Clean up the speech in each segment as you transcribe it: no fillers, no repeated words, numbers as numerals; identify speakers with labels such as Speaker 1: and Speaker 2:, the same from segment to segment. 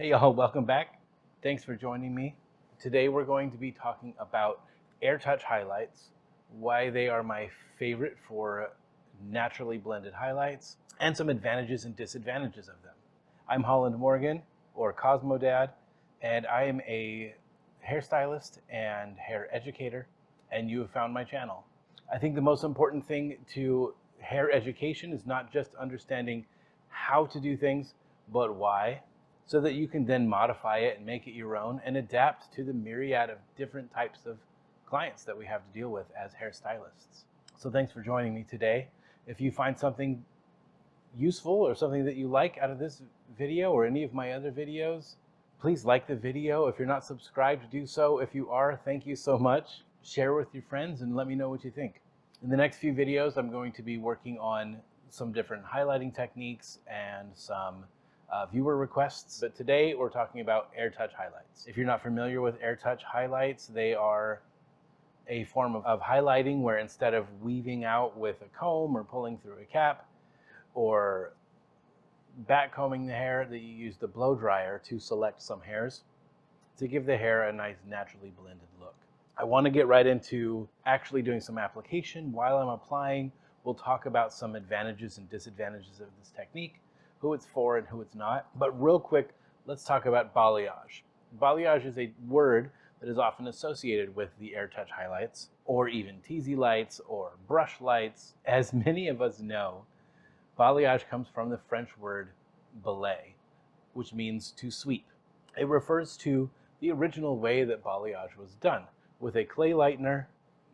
Speaker 1: Hey y'all, welcome back. Thanks for joining me. Today we're going to be talking about Airtouch highlights, why they are my favorite for naturally blended highlights, and some advantages and disadvantages of them. I'm Holland Morgan, or Cosmo Dad, and I am a hairstylist and hair educator, and you have found my channel. I think the most important thing to hair education is not just understanding how to do things, but why, so that you can then modify it and make it your own and adapt to the myriad of different types of clients that we have to deal with as hairstylists. So thanks for joining me today. If you find something useful or something that you like out of this video or any of my other videos, please like the video. If you're not subscribed, do so. If you are, thank you so much. Share with your friends and let me know what you think. In the next few videos, I'm going to be working on some different highlighting techniques and some viewer requests, but today we're talking about Airtouch highlights. If you're not familiar with Airtouch highlights, they are a form of highlighting where instead of weaving out with a comb or pulling through a cap or back combing the hair, that you use the blow dryer to select some hairs to give the hair a nice naturally blended look. I want to get right into actually doing some application. While I'm applying, we'll talk about some advantages and disadvantages of this technique, who it's for and who it's not. But real quick, let's talk about balayage. Balayage is a word that is often associated with the Airtouch highlights, or even teasy lights or brush lights. As many of us know, balayage comes from the French word balai, which means to sweep. It refers to the original way that balayage was done, with a clay lightener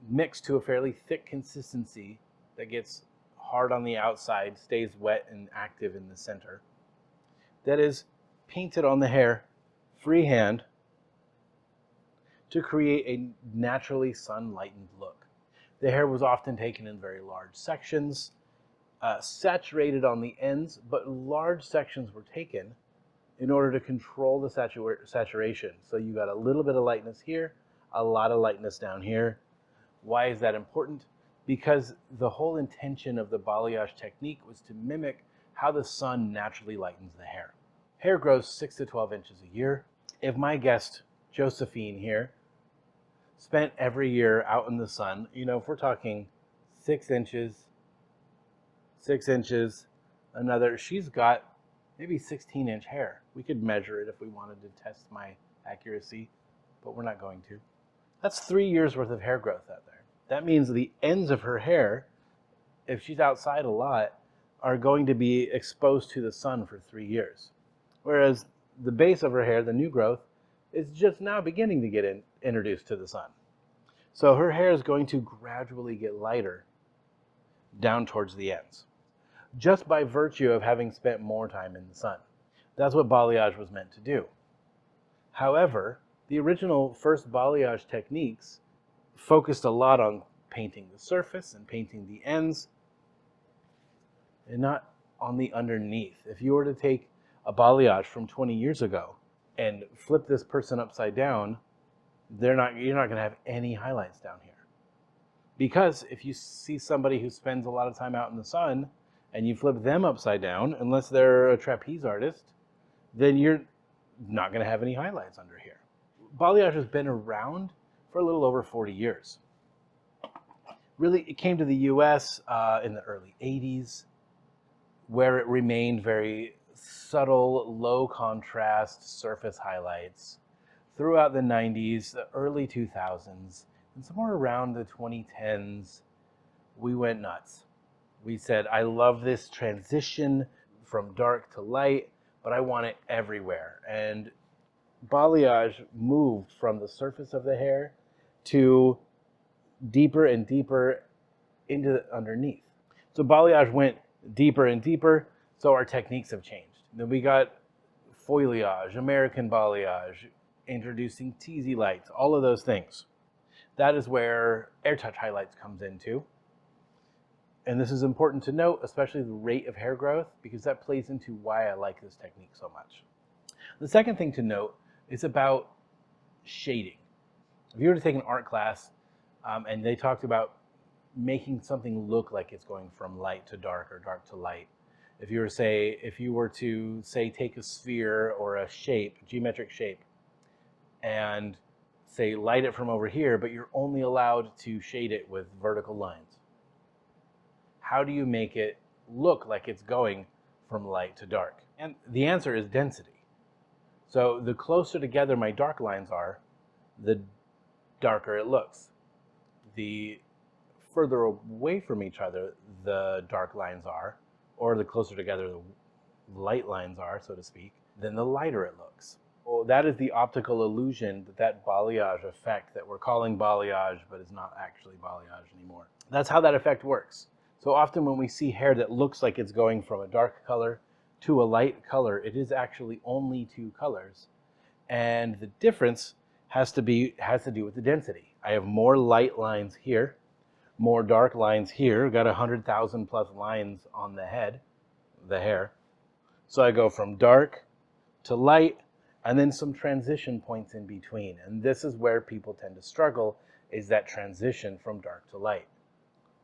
Speaker 1: mixed to a fairly thick consistency that gets hard on the outside, stays wet and active in the center, that is painted on the hair freehand to create a naturally sun-lightened look. The hair was often taken in very large sections, saturated on the ends, but large sections were taken in order to control the saturation. So you got a little bit of lightness here, a lot of lightness down here. Why is that important? Because the whole intention of the balayage technique was to mimic how the sun naturally lightens the hair. Hair grows 6 to 12 inches a year. If my guest, Josephine here, spent every year out in the sun, if we're talking 6 inches, another, she's got maybe 16-inch hair. We could measure it if we wanted to test my accuracy, but we're not going to. That's 3 years worth of hair growth out there. That means the ends of her hair, if she's outside a lot, are going to be exposed to the sun for 3 years. Whereas the base of her hair, the new growth, is just now beginning to get introduced to the sun. So her hair is going to gradually get lighter down towards the ends, just by virtue of having spent more time in the sun. That's what balayage was meant to do. However, the original first balayage techniques focused a lot on painting the surface and painting the ends and not on the underneath. If you were to take a balayage from 20 years ago and flip this person upside down, you're not going to have any highlights down here. Because if you see somebody who spends a lot of time out in the sun and you flip them upside down, unless they're a trapeze artist, then you're not going to have any highlights under here. Balayage has been around for a little over 40 years. Really, it came to the US in the early 80s, where it remained very subtle, low contrast surface highlights throughout the 90s, the early 2000s, and somewhere around the 2010s, we went nuts. We said, I love this transition from dark to light, but I want it everywhere. And balayage moved from the surface of the hair to deeper and deeper into underneath. So balayage went deeper and deeper, so our techniques have changed. Then we got foliage, American balayage, introducing teasy lights, all of those things. That is where Airtouch highlights comes into. And this is important to note, especially the rate of hair growth, because that plays into why I like this technique so much. The second thing to note is about shading. If you were to take an art class and they talked about making something look like it's going from light to dark or dark to light, If you were to say take a sphere or a shape, geometric shape, and say light it from over here, but you're only allowed to shade it with vertical lines, how do you make it look like it's going from light to dark? And the answer is density. So the closer together my dark lines are, the darker it looks. The further away from each other the dark lines are, or the closer together the light lines are, so to speak, then the lighter it looks. Well, that is the optical illusion, that balayage effect that we're calling balayage, but is not actually balayage anymore. That's how that effect works. So often when we see hair that looks like it's going from a dark color to a light color, it is actually only two colors. And the difference has to do with the density. I have more light lines here, more dark lines here. Got 100,000 plus lines on the head, the hair. So I go from dark to light, and then some transition points in between. And this is where people tend to struggle, is that transition from dark to light.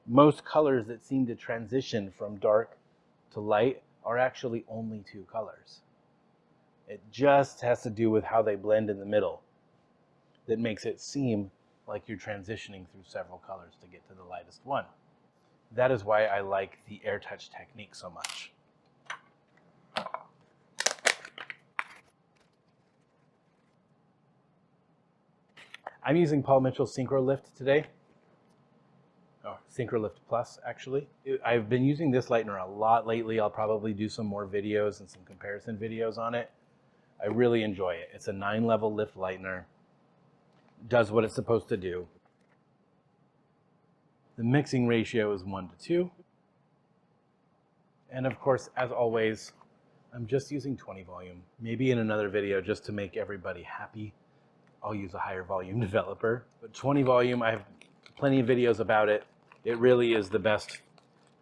Speaker 1: Most colors that seem to transition from dark to light are actually only two colors. It just has to do with how they blend in the middle that makes it seem like you're transitioning through several colors to get to the lightest one. That is why I like the Airtouch technique so much. I'm using Paul Mitchell's Synchro Lift today. Oh, Synchro Lift Plus, actually. I've been using this lightener a lot lately. I'll probably do some more videos and some comparison videos on it. I really enjoy it. It's a 9-level lift lightener. Does what it's supposed to do. The mixing ratio is 1:2. And of course, as always, I'm just using 20 volume. Maybe in another video, just to make everybody happy, I'll use a higher volume developer. But 20 volume, I have plenty of videos about it. It really is the best.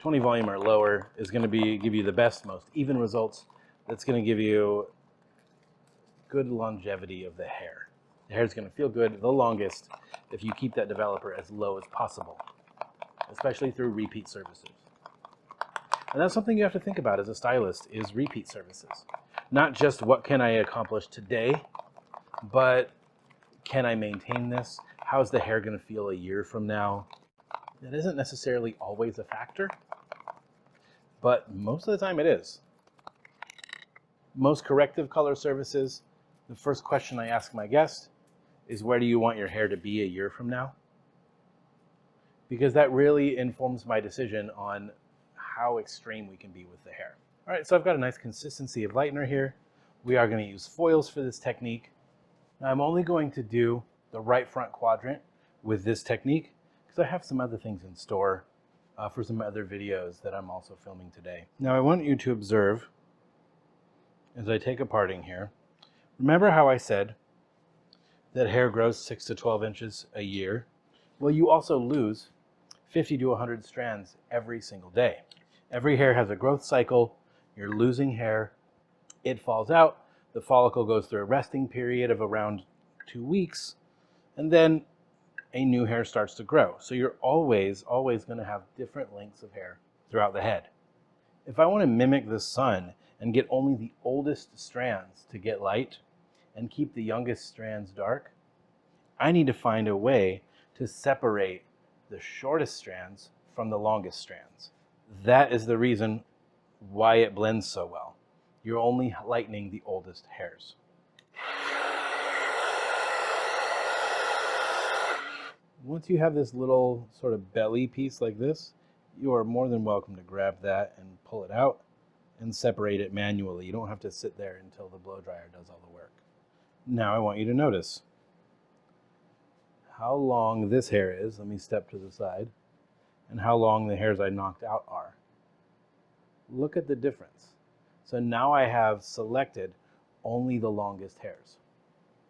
Speaker 1: 20 volume or lower is going to give you the best, most even results. That's going to give you good longevity of the hair. The hair is going to feel good the longest if you keep that developer as low as possible, especially through repeat services. And that's something you have to think about as a stylist, is repeat services. Not just what can I accomplish today, but can I maintain this? How's the hair going to feel a year from now? That isn't necessarily always a factor, but most of the time it is. Most corrective color services, the first question I ask my guest is, where do you want your hair to be a year from now? Because that really informs my decision on how extreme we can be with the hair. All right, so I've got a nice consistency of lightener here. We are going to use foils for this technique. Now I'm only going to do the right front quadrant with this technique because I have some other things in store for some other videos that I'm also filming today. Now I want you to observe as I take a parting here. Remember how I said that hair grows 6 to 12 inches a year? Well, you also lose 50 to 100 strands every single day. Every hair has a growth cycle. You're losing hair. It falls out. The follicle goes through a resting period of around 2 weeks, and then a new hair starts to grow. So you're always going to have different lengths of hair throughout the head. If I want to mimic the sun and get only the oldest strands to get light and keep the youngest strands dark, I need to find a way to separate the shortest strands from the longest strands. That is the reason why it blends so well. You're only lightening the oldest hairs. Once you have this little sort of belly piece like this, you are more than welcome to grab that and pull it out and separate it manually. You don't have to sit there until the blow dryer does all the work. Now I want you to notice how long this hair is. Let me step to the side. And how long the hairs I knocked out are. Look at the difference. So now I have selected only the longest hairs.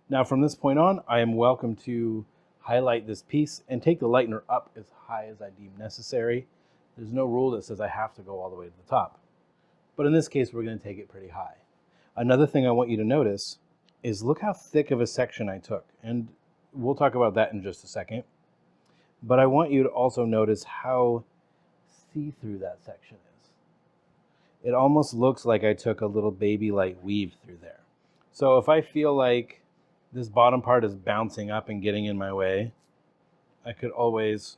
Speaker 1: Now from this point on, I am welcome to highlight this piece and take the lightener up as high as I deem necessary. There's no rule that says I have to go all the way to the top. But in this case, we're going to take it pretty high. Another thing I want you to notice is look how thick of a section I took. And we'll talk about that in just a second. But I want you to also notice how see-through that section is. it almost looks like I took a little baby light weave through there. So if I feel like this bottom part is bouncing up and getting in my way, I could always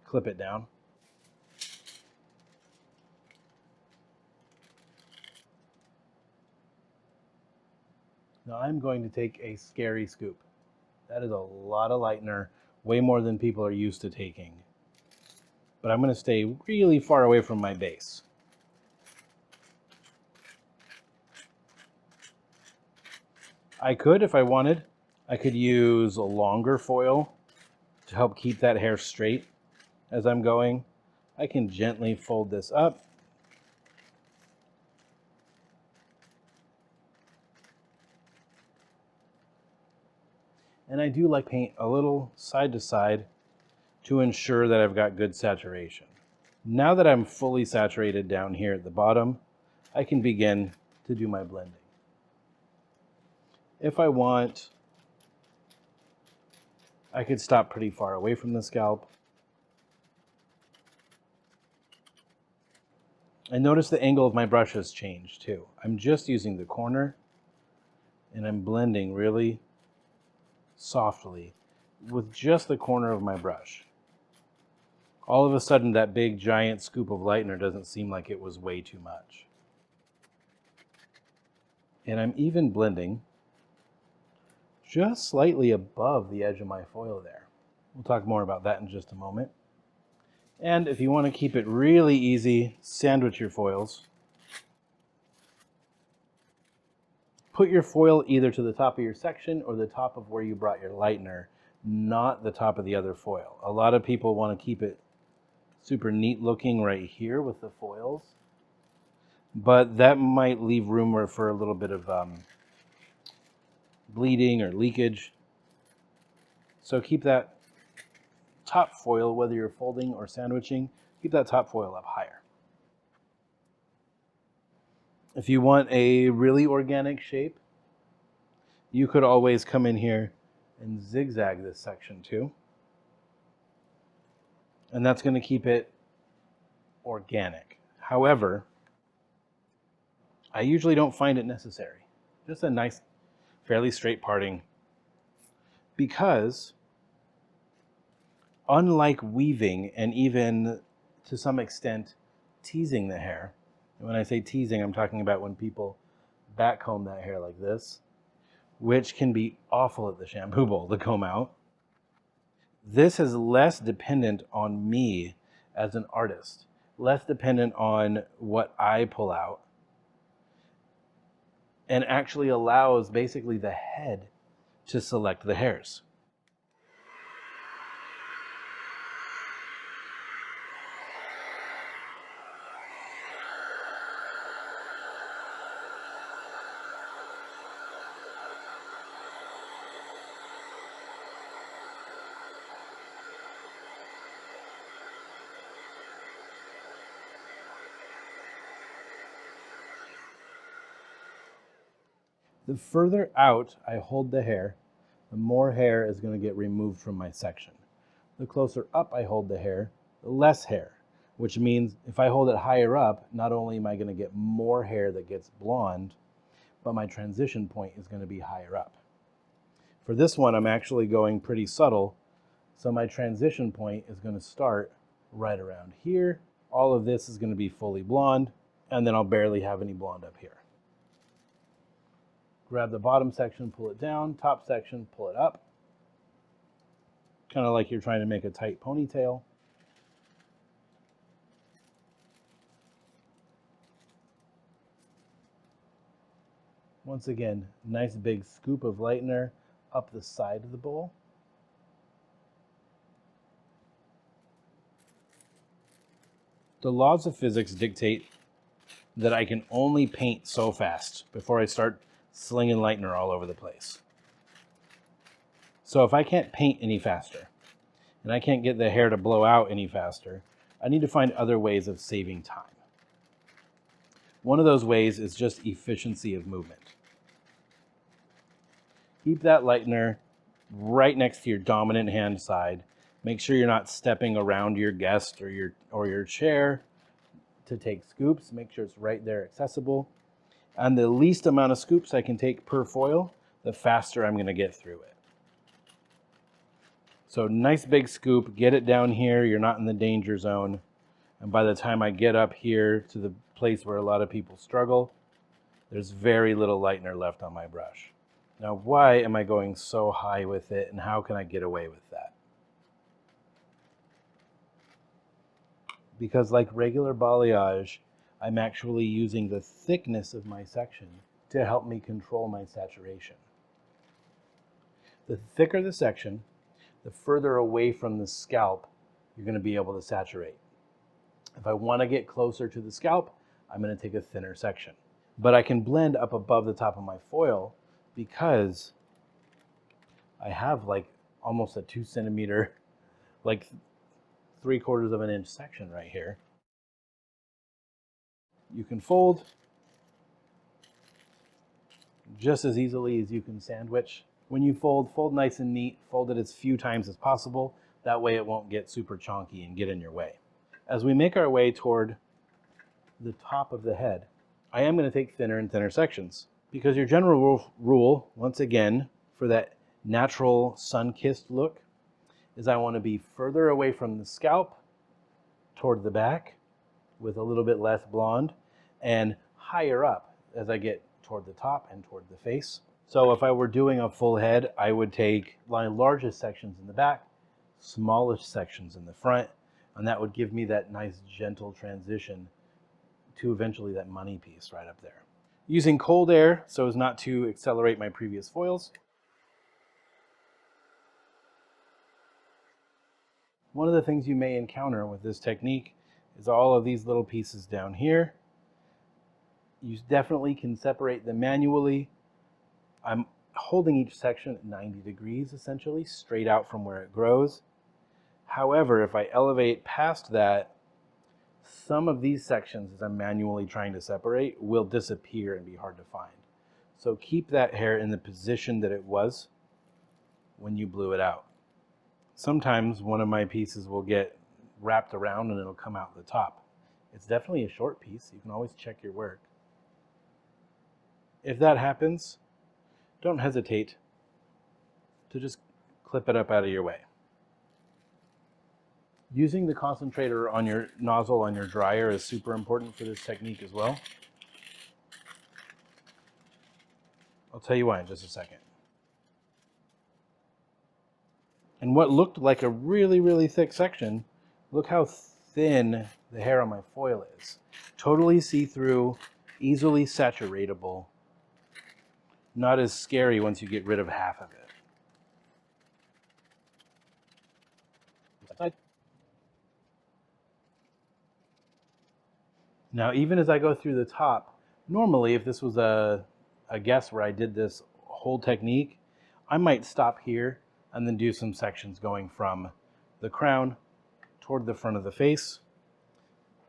Speaker 1: clip it down. Now I'm going to take a scary scoop. That is a lot of lightener, way more than people are used to taking. But I'm going to stay really far away from my base. I could, if I wanted, I could use a longer foil to help keep that hair straight as I'm going. I can gently fold this up. And I do like paint a little side to side to ensure that I've got good saturation. Now that I'm fully saturated down here at the bottom, I can begin to do my blending. If I want, I could stop pretty far away from the scalp. And notice the angle of my brush has changed too. I'm just using the corner and I'm blending really softly with just the corner of my brush. All of a sudden that big giant scoop of lightener doesn't seem like it was way too much. And I'm even blending just slightly above the edge of my foil there. We'll talk more about that in just a moment. And if you want to keep it really easy, sandwich your foils. Put your foil either to the top of your section or the top of where you brought your lightener, not the top of the other foil. A lot of people want to keep it super neat looking right here with the foils, but that might leave room for a little bit of bleeding or leakage. So keep that top foil, whether you're folding or sandwiching, keep that top foil up higher. If you want a really organic shape, you could always come in here and zigzag this section too. And that's going to keep it organic. However, I usually don't find it necessary. Just a nice, fairly straight parting. Because unlike weaving and even to some extent teasing the hair, and when I say teasing, I'm talking about when people backcomb that hair like this, which can be awful at the shampoo bowl to comb out. This is less dependent on me as an artist, less dependent on what I pull out, and actually allows basically the head to select the hairs. The further out I hold the hair, the more hair is going to get removed from my section. The closer up I hold the hair, the less hair, which means if I hold it higher up, not only am I going to get more hair that gets blonde, but my transition point is going to be higher up. For this one, I'm actually going pretty subtle, so my transition point is going to start right around here. All of this is going to be fully blonde, and then I'll barely have any blonde up here. Grab the bottom section, pull it down, top section, pull it up. Kind of like you're trying to make a tight ponytail. Once again, nice big scoop of lightener up the side of the bowl. The laws of physics dictate that I can only paint so fast before I start slinging lightener all over the place. So if I can't paint any faster, and I can't get the hair to blow out any faster, I need to find other ways of saving time. One of those ways is just efficiency of movement. Keep that lightener right next to your dominant hand side. Make sure you're not stepping around your guest or your chair. to take scoops, make sure it's right there accessible. And the least amount of scoops I can take per foil, the faster I'm going to get through it. So nice big scoop, get it down here, you're not in the danger zone. And by the time I get up here to the place where a lot of people struggle, there's very little lightener left on my brush. Now, why am I going so high with it, and how can I get away with that? Because like regular balayage, I'm actually using the thickness of my section to help me control my saturation. The thicker the section, the further away from the scalp you're going to be able to saturate. If I want to get closer to the scalp, I'm going to take a thinner section. But I can blend up above the top of my foil because I have like almost a 2 centimeter, like 3/4 of an inch section right here. You can fold just as easily as you can sandwich. When you fold, fold nice and neat, fold it as few times as possible. That way it won't get super chonky and get in your way. As we make our way toward the top of the head, I am going to take thinner and thinner sections because your general rule, once again, for that natural sun-kissed look, is I want to be further away from the scalp toward the back with a little bit less blonde and higher up as I get toward the top and toward the face. So if I were doing a full head, I would take my largest sections in the back, smallest sections in the front, and that would give me that nice gentle transition to eventually that money piece right up there. Using cold air so as not to accelerate my previous foils. One of the things you may encounter with this technique is all of these little pieces down here. You definitely can separate them manually. I'm holding each section at 90 degrees essentially, straight out from where it grows. However, if I elevate past that, some of these sections, as I'm manually trying to separate, will disappear and be hard to find. So keep that hair in the position that it was when you blew it out. Sometimes one of my pieces will get wrapped around and it'll come out the top. It's definitely a short piece. You can always check your work. If that happens, don't hesitate to just clip it up out of your way. Using the concentrator on your nozzle on your dryer is super important for this technique as well. I'll tell you why in just a second. And what looked like a really, really thick section, look how thin the hair on my foil is. Totally see-through, easily saturatable, not as scary once you get rid of half of it. Now, even as I go through the top, normally if this was a guess where I did this whole technique, I might stop here and then do some sections going from the crown toward the front of the face.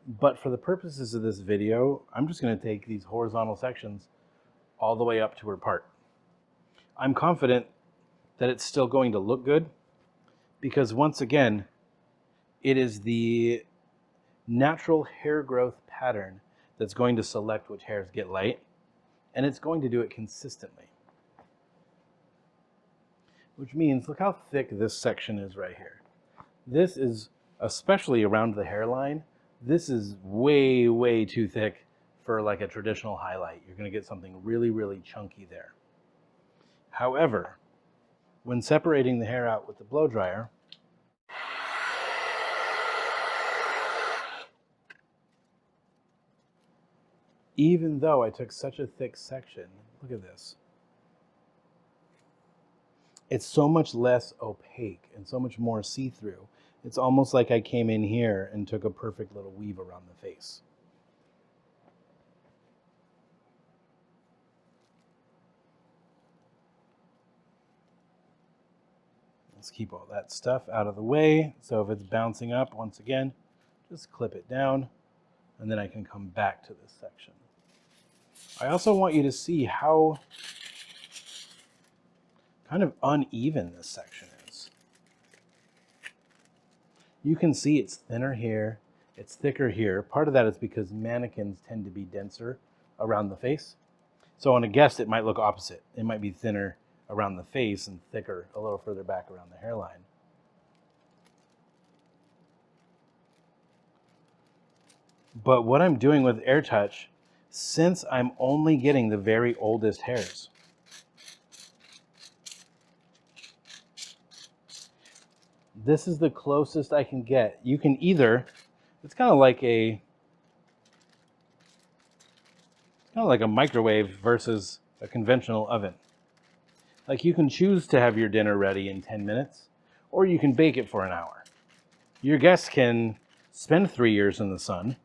Speaker 1: But for the purposes of this video, I'm just going to take these horizontal sections all the way up to her part. I'm confident that it's still going to look good because once again, it is the natural hair growth pattern that's going to select which hairs get light, and it's going to do it consistently. Which means, look how thick this section is right here. This is, especially around the hairline, this is way, way too thick for like a traditional highlight. You're going to get something really, really chunky there. However, when separating the hair out with the blow dryer, even though I took such a thick section, look at this. It's so much less opaque and so much more see-through. It's almost like I came in here and took a perfect little weave around the face. Let's keep all that stuff out of the way. So if it's bouncing up, once again, just clip it down, and then I can come back to this section. I also want you to see how kind of uneven this section is. You can see it's thinner here, It's thicker here. Part of that is because mannequins tend to be denser around the face. So on a guest, it might look opposite. It might be thinner around the face and thicker a little further back around the hairline. But what I'm doing with Airtouch, since I'm only getting the very oldest hairs, this is the closest I can get. You can either, it's kind of like a microwave versus a conventional oven. Like you can choose to have your dinner ready in 10 minutes, or you can bake it for an hour. Your guests can spend 3 years in the sun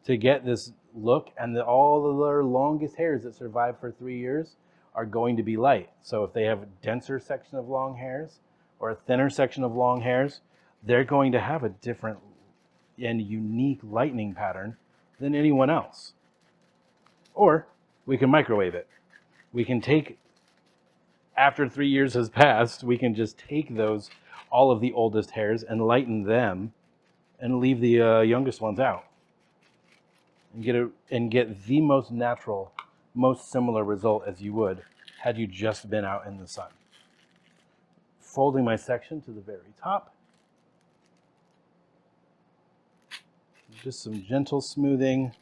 Speaker 1: to get this look, and all of their longest hairs that survive for 3 years are going to be light. So if they have a denser section of long hairs or a thinner section of long hairs, they're going to have a different and unique lightening pattern than anyone else. Or we can microwave it. We can take, after 3 years has passed, we can just take all of the oldest hairs and lighten them and leave the youngest ones out. And get the most natural, most similar result as you would had you just been out in the sun. Folding my section to the very top. Just some gentle smoothing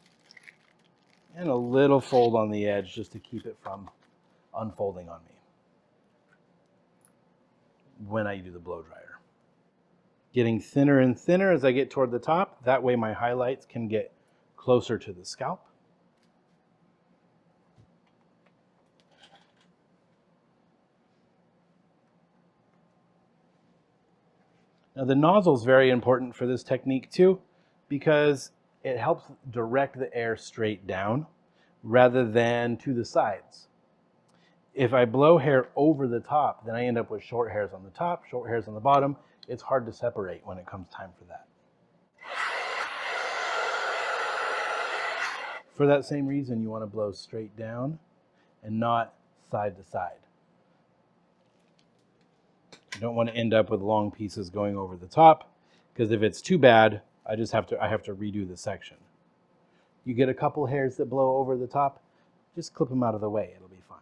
Speaker 1: and a little fold on the edge just to keep it from unfolding on me when I do the blow dryer. Getting thinner and thinner as I get toward the top. That way my highlights can get closer to the scalp. Now the nozzle is very important for this technique too, because it helps direct the air straight down rather than to the sides. If I blow hair over the top, then I end up with short hairs on the top, short hairs on the bottom. It's hard to separate when it comes time for that. For that same reason, you want to blow straight down and not side to side. You don't want to end up with long pieces going over the top, because if it's too bad, I have to redo the section. You get a couple hairs that blow over the top, just clip them out of the way, it'll be fine.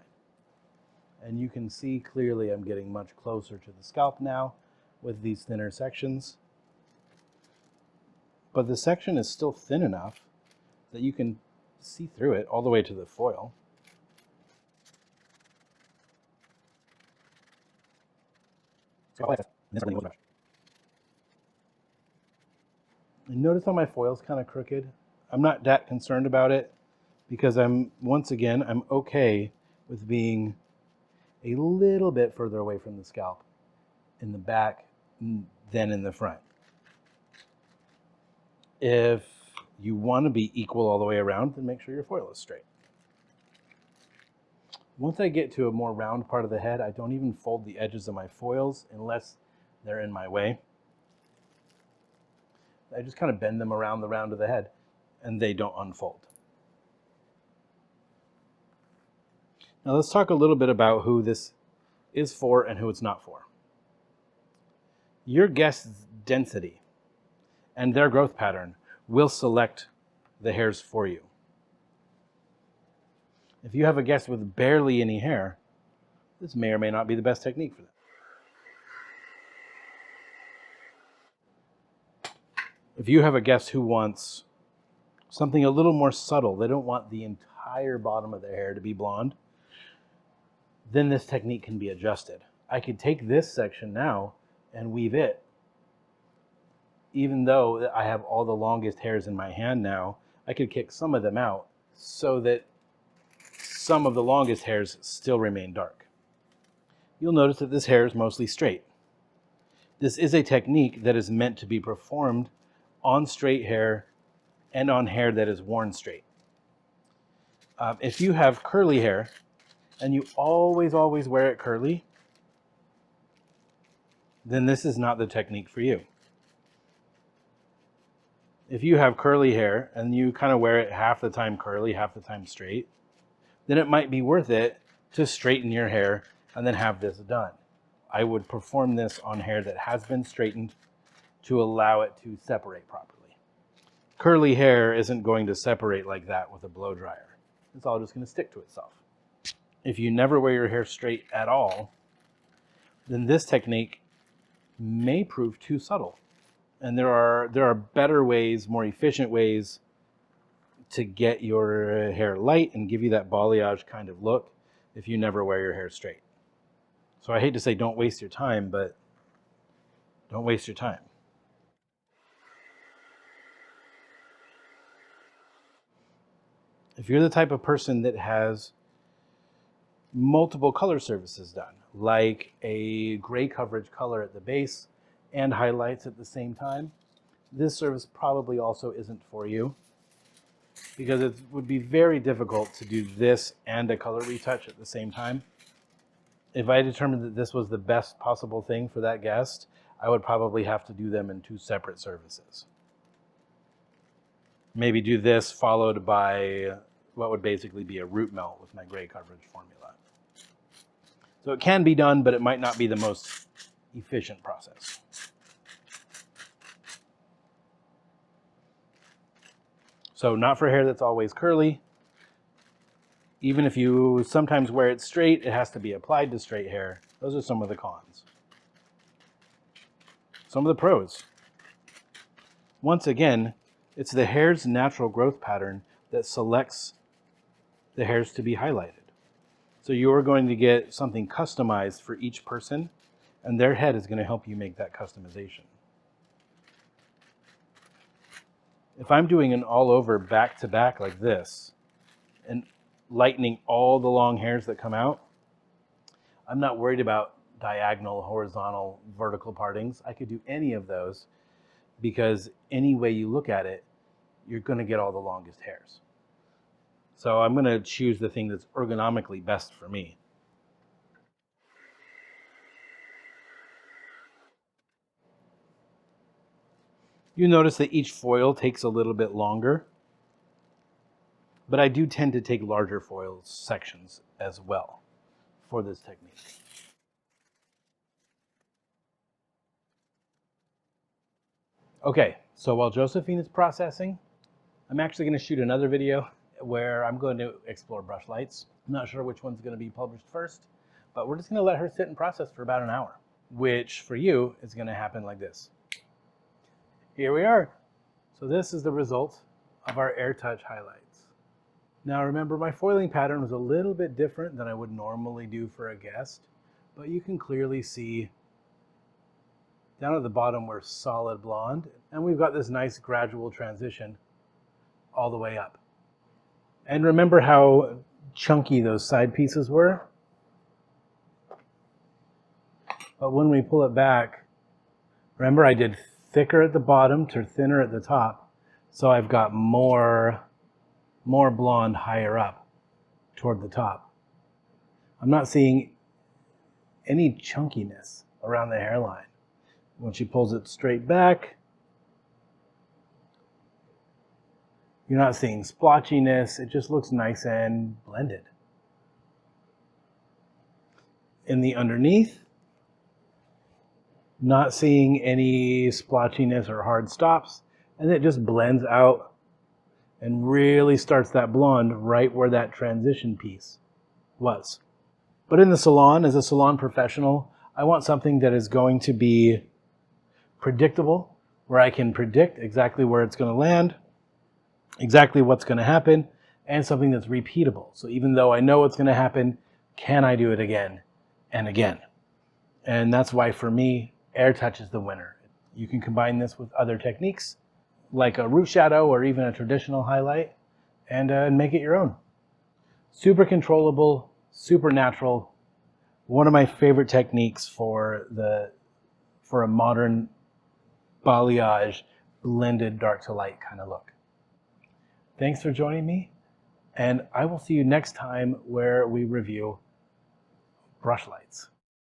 Speaker 1: And you can see clearly I'm getting much closer to the scalp now with these thinner sections. But the section is still thin enough that you can see through it all the way to the foil. And notice how my foil's kind of crooked. I'm not that concerned about it because I'm okay with being a little bit further away from the scalp in the back than in the front. If you want to be equal all the way around, then make sure your foil is straight. Once I get to a more round part of the head, I don't even fold the edges of my foils unless they're in my way. I just kind of bend them around the round of the head and they don't unfold. Now let's talk a little bit about who this is for and who it's not for. Your guest's density and their growth pattern will select the hairs for you. If you have a guest with barely any hair, this may or may not be the best technique for them. If you have a guest who wants something a little more subtle, they don't want the entire bottom of their hair to be blonde, then this technique can be adjusted. I could take this section now and weave it. Even though I have all the longest hairs in my hand now, I could kick some of them out so that some of the longest hairs still remain dark. You'll notice that this hair is mostly straight. This is a technique that is meant to be performed on straight hair and on hair that is worn straight. If you have curly hair and you always wear it curly, then this is not the technique for you. If you have curly hair and you kind of wear it half the time curly, half the time straight, then it might be worth it to straighten your hair and then have this done. I would perform this on hair that has been straightened to allow it to separate properly. curly hair isn't going to separate like that with a blow dryer. It's all just going to stick to itself. If you never wear your hair straight at all, then this technique may prove too subtle. And there are better ways, more efficient ways to get your hair light and give you that balayage kind of look if you never wear your hair straight. So I hate to say don't waste your time, but don't waste your time. If you're the type of person that has multiple color services done, like a gray coverage color at the base and highlights at the same time, this service probably also isn't for you, because it would be very difficult to do this and a color retouch at the same time. If I determined that this was the best possible thing for that guest, I would probably have to do them in 2 separate services. Maybe do this followed by what would basically be a root melt with my gray coverage formula. So it can be done, but it might not be the most efficient process. So not for hair that's always curly. Even if you sometimes wear it straight, it has to be applied to straight hair. Those are some of the cons. Some of the pros. Once again, it's the hair's natural growth pattern that selects the hairs to be highlighted. So you're going to get something customized for each person, and their head is going to help you make that customization. If I'm doing an all over back to back like this and lightening all the long hairs that come out, I'm not worried about diagonal, horizontal, vertical partings. I could do any of those, because any way you look at it, you're going to get all the longest hairs. So I'm going to choose the thing that's ergonomically best for me. You notice that each foil takes a little bit longer, but I do tend to take larger foil sections as well for this technique. Okay, so while Josephine is processing, I'm actually going to shoot another video where I'm going to explore brush lights. I'm not sure which one's going to be published first, but we're just going to let her sit and process for about an hour, which for you is going to happen like this. Here we are. So this is the result of our Airtouch highlights. Now remember, my foiling pattern was a little bit different than I would normally do for a guest, but you can clearly see down at the bottom we're solid blonde, and we've got this nice gradual transition all the way up. And remember how chunky those side pieces were? But when we pull it back, remember I did thicker at the bottom to thinner at the top, so I've got more blonde higher up toward the top. I'm not seeing any chunkiness around the hairline. When she pulls it straight back, you're not seeing splotchiness. It just looks nice and blended. In the underneath, not seeing any splotchiness or hard stops, and it just blends out and really starts that blonde right where that transition piece was. But in the salon, as a salon professional, I want something that is going to be predictable, where I can predict exactly where it's going to land, exactly what's going to happen, and something that's repeatable. So even though I know what's going to happen, can I do it again and again? And that's why for me, Airtouch is the winner. You can combine this with other techniques like a root shadow or even a traditional highlight and make it your own. Super controllable, super natural. One of my favorite techniques for a modern balayage blended dark to light kind of look. Thanks for joining me, and I will see you next time where we review brush lights.